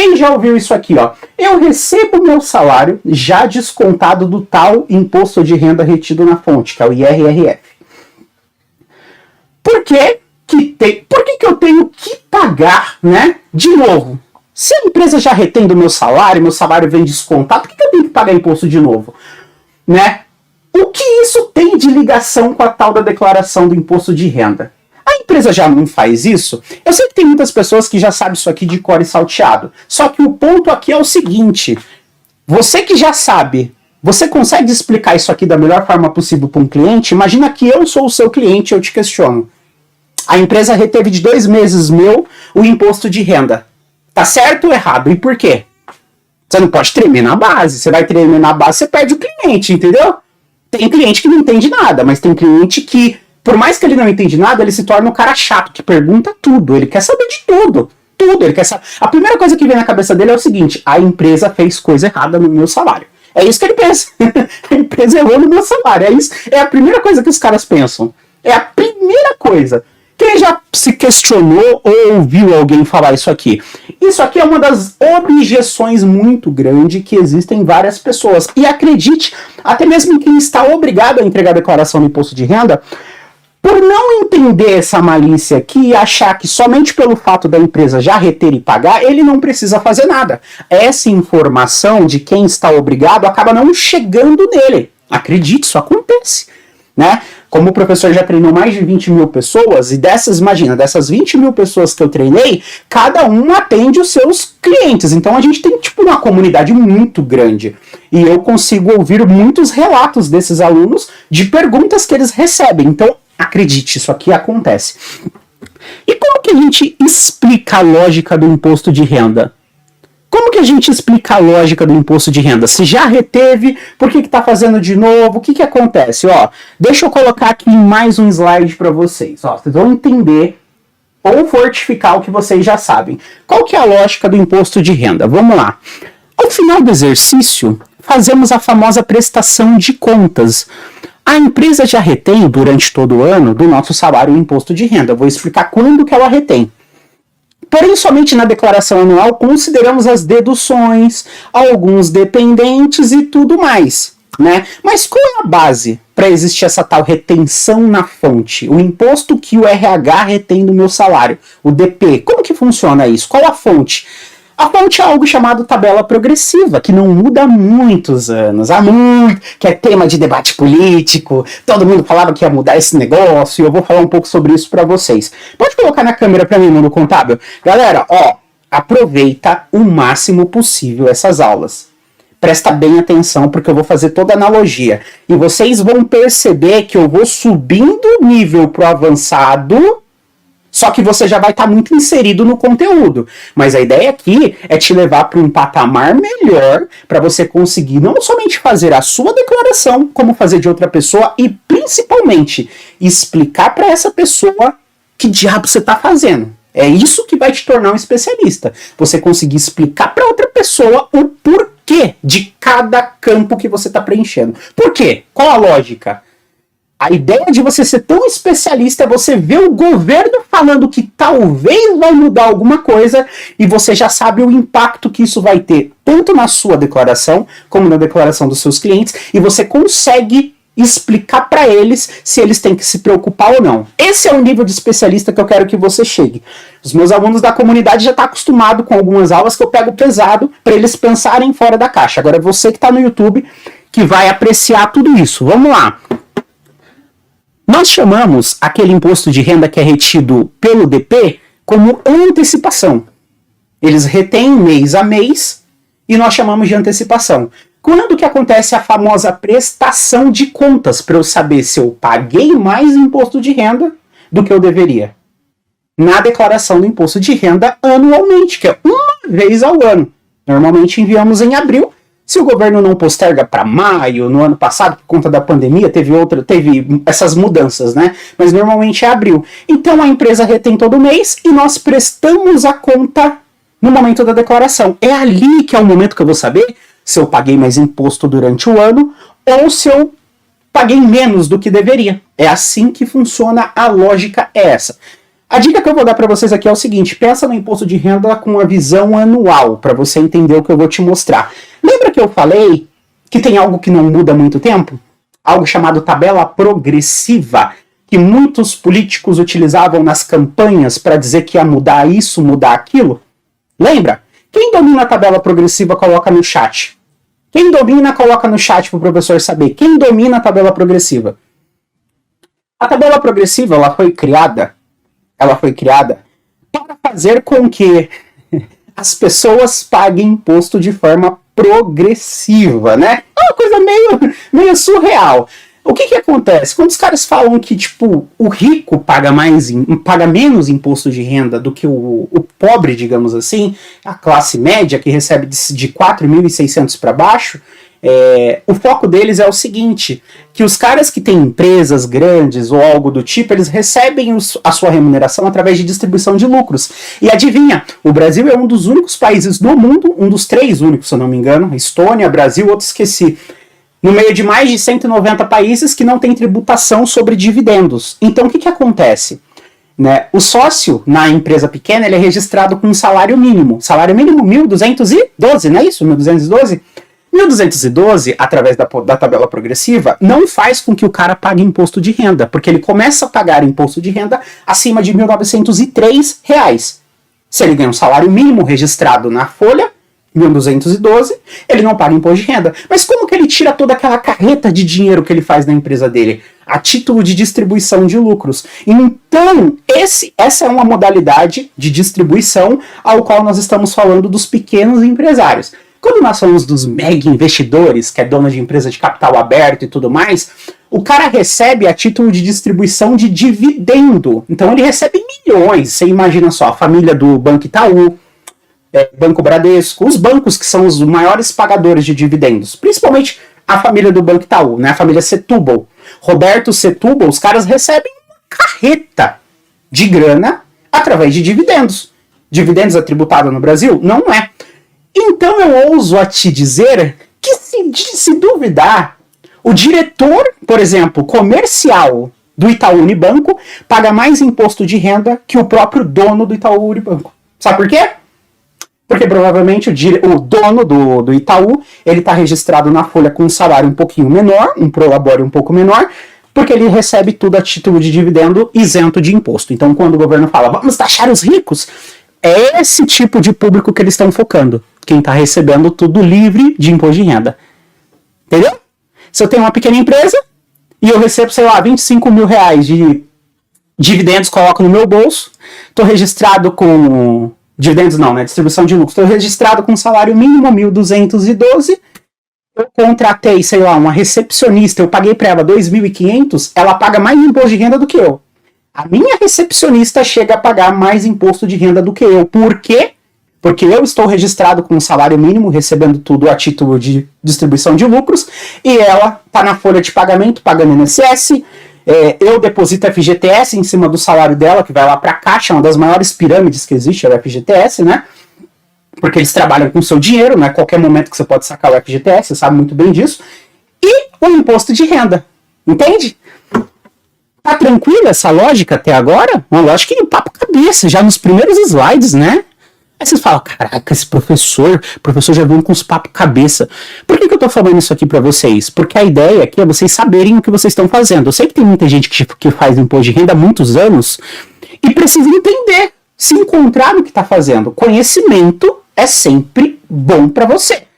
Quem já ouviu isso aqui, ó? Eu recebo meu salário já descontado do tal imposto de renda retido na fonte, que é o IRRF. Por que que eu tenho que pagar, né, de novo? Se a empresa já retém do meu salário vem descontado, por que eu tenho que pagar imposto de novo? Né? O que isso tem de ligação com a tal da declaração do imposto de renda? A empresa já não faz isso? Eu sei que tem muitas pessoas que já sabem isso aqui de cor e salteado. Só que o ponto aqui é o seguinte: você que já sabe, você consegue explicar isso aqui da melhor forma possível para um cliente? Imagina que eu sou o seu cliente e eu te questiono. A empresa reteve de 2 meses meu o imposto de renda. Tá certo ou errado? E por quê? Você não pode tremer na base. Você vai tremer na base, você perde o cliente, entendeu? Tem cliente que não entende nada, mas tem cliente que, por mais que ele não entende nada, ele se torna um cara chato, que pergunta tudo. Ele quer saber de tudo. Tudo. Ele quer saber. A primeira coisa que vem na cabeça dele é o seguinte: a empresa fez coisa errada no meu salário. É isso que ele pensa. A empresa errou no meu salário. É isso. É a primeira coisa que os caras pensam. É a primeira coisa. Quem já se questionou ou ouviu alguém falar isso aqui? Isso aqui é uma das objeções muito grande que existem em várias pessoas. E acredite, até mesmo quem está obrigado a entregar a declaração do imposto de renda, por não entender essa malícia aqui e achar que somente pelo fato da empresa já reter e pagar, ele não precisa fazer nada. Essa informação de quem está obrigado acaba não chegando nele. Acredite, isso acontece, né? Como o professor já treinou mais de 20 mil pessoas, e dessas 20 mil pessoas que eu treinei, cada um atende os seus clientes. Então a gente tem tipo uma comunidade muito grande. E eu consigo ouvir muitos relatos desses alunos de perguntas que eles recebem. Então, acredite, isso aqui acontece. E como que a gente explica a lógica do imposto de renda? Como que a gente explica a lógica do imposto de renda? Se já reteve, por que está fazendo de novo? O que acontece? Ó, deixa eu colocar aqui mais um slide para vocês. Ó, vocês vão entender ou fortificar o que vocês já sabem. Qual que é a lógica do imposto de renda? Vamos lá. Ao final do exercício, fazemos a famosa prestação de contas. A empresa já retém durante todo o ano do nosso salário o imposto de renda. Eu vou explicar quando que ela retém. Porém, somente na declaração anual consideramos as deduções, alguns dependentes e tudo mais, né? Mas qual é a base para existir essa tal retenção na fonte? O imposto que o RH retém do meu salário, o DP. Como que funciona isso? Qual a fonte? A fonte é algo chamado tabela progressiva, que não muda há muitos anos, que é tema de debate político, todo mundo falava que ia mudar esse negócio, e eu vou falar um pouco sobre isso para vocês. Pode colocar na câmera para mim, Mundo Contábil? Galera, ó, aproveita o máximo possível essas aulas. Presta bem atenção, porque eu vou fazer toda a analogia. E vocês vão perceber que eu vou subindo o nível pro avançado, só que você já vai estar muito inserido no conteúdo. Mas a ideia aqui é te levar para um patamar melhor, para você conseguir não somente fazer a sua declaração, como fazer de outra pessoa e, principalmente, explicar para essa pessoa que diabo você está fazendo. É isso que vai te tornar um especialista. Você conseguir explicar para outra pessoa o porquê de cada campo que você está preenchendo. Por quê? Qual a lógica? A ideia de você ser tão especialista é você ver o governo falando que talvez vai mudar alguma coisa e você já sabe o impacto que isso vai ter, tanto na sua declaração, como na declaração dos seus clientes, e você consegue explicar para eles se eles têm que se preocupar ou não. Esse é o nível de especialista que eu quero que você chegue. Os meus alunos da comunidade já estão acostumados com algumas aulas que eu pego pesado para eles pensarem fora da caixa. Agora é você que está no YouTube que vai apreciar tudo isso. Vamos lá. Nós chamamos aquele imposto de renda que é retido pelo DP como antecipação. Eles retêm mês a mês e nós chamamos de antecipação. Quando que acontece a famosa prestação de contas para eu saber se eu paguei mais imposto de renda do que eu deveria? Na declaração do imposto de renda anualmente, que é uma vez ao ano. Normalmente enviamos em abril. Se o governo não posterga para maio, no ano passado, por conta da pandemia, teve essas mudanças, né? Mas normalmente é abril. Então a empresa retém todo mês e nós prestamos a conta no momento da declaração. É ali que é o momento que eu vou saber se eu paguei mais imposto durante o ano ou se eu paguei menos do que deveria. É assim que funciona, a lógica é essa. A dica que eu vou dar para vocês aqui é o seguinte: pensa no imposto de renda com uma visão anual, para você entender o que eu vou te mostrar. Lembra que eu falei que tem algo que não muda há muito tempo? Algo chamado tabela progressiva, que muitos políticos utilizavam nas campanhas para dizer que ia mudar isso, mudar aquilo? Lembra? Quem domina a tabela progressiva, coloca no chat. Quem domina, coloca no chat para o professor saber. Quem domina a tabela progressiva? A tabela progressiva, ela foi criada para fazer com que as pessoas paguem imposto de forma progressiva, né? É uma coisa meio surreal. O que acontece? Quando os caras falam que, tipo, o rico paga menos imposto de renda do que o pobre, digamos assim, a classe média, que recebe de 4.600 para baixo, o foco deles é o seguinte, que os caras que têm empresas grandes ou algo do tipo, eles recebem a sua remuneração através de distribuição de lucros. E adivinha, o Brasil é um dos únicos países do mundo, um dos 3 únicos, se eu não me engano, Estônia, Brasil, outro esqueci, no meio de mais de 190 países que não tem tributação sobre dividendos. Então o que acontece? Né? O sócio na empresa pequena, ele é registrado com um salário mínimo. Salário mínimo 1.212, não é isso? 1.212? 1.212, através da tabela progressiva, não faz com que o cara pague imposto de renda, porque ele começa a pagar imposto de renda acima de R$ 1.903. Se ele ganha um salário mínimo registrado na folha, 1.212, ele não paga imposto de renda. Mas como que ele tira toda aquela carreta de dinheiro que ele faz na empresa dele? A título de distribuição de lucros. Então, essa é uma modalidade de distribuição ao qual nós estamos falando dos pequenos empresários. Quando nós falamos dos mega investidores, que é dono de empresa de capital aberto e tudo mais, o cara recebe a título de distribuição de dividendo. Então ele recebe milhões. Você imagina só, a família do Banco Itaú, Banco Bradesco, os bancos que são os maiores pagadores de dividendos, principalmente a família do Banco Itaú, né? A família Setúbal. Roberto Setúbal, os caras recebem uma carreta de grana através de dividendos. Dividendos é tributado no Brasil? Não é. Então eu ouso a te dizer que, se duvidar, o diretor, por exemplo, comercial do Itaú Unibanco paga mais imposto de renda que o próprio dono do Itaú Unibanco. Sabe por quê? Porque provavelmente o dono do Itaú, ele está registrado na folha com um salário um pouquinho menor, um prolabore um pouco menor, porque ele recebe tudo a título de dividendo isento de imposto. Então quando o governo fala, vamos taxar os ricos, é esse tipo de público que eles estão focando. Quem está recebendo tudo livre de imposto de renda. Entendeu? Se eu tenho uma pequena empresa e eu recebo, sei lá, 25 mil reais de dividendos, coloco no meu bolso, estou registrado com... Dividendos não, né? Distribuição de lucros. Estou registrado com salário mínimo 1.212. Eu contratei, sei lá, uma recepcionista, eu paguei para ela 2.500, ela paga mais imposto de renda do que eu. A minha recepcionista chega a pagar mais imposto de renda do que eu. Por quê? Porque eu estou registrado com um salário mínimo, recebendo tudo a título de distribuição de lucros, e ela está na folha de pagamento, pagando INSS, eu deposito FGTS em cima do salário dela, que vai lá para a Caixa, uma das maiores pirâmides que existe, é o FGTS, né? Porque eles trabalham com o seu dinheiro, não é qualquer momento que você pode sacar o FGTS, você sabe muito bem disso. E o imposto de renda, entende? Tá tranquila essa lógica até agora? Uma lógica de papo cabeça, já nos primeiros slides, né? Aí vocês falam, caraca, esse professor já veio com os papos cabeça. Por que eu tô falando isso aqui pra vocês? Porque a ideia aqui é vocês saberem o que vocês estão fazendo. Eu sei que tem muita gente que faz imposto de renda há muitos anos e precisa entender, se encontrar no que tá fazendo. Conhecimento é sempre bom pra você.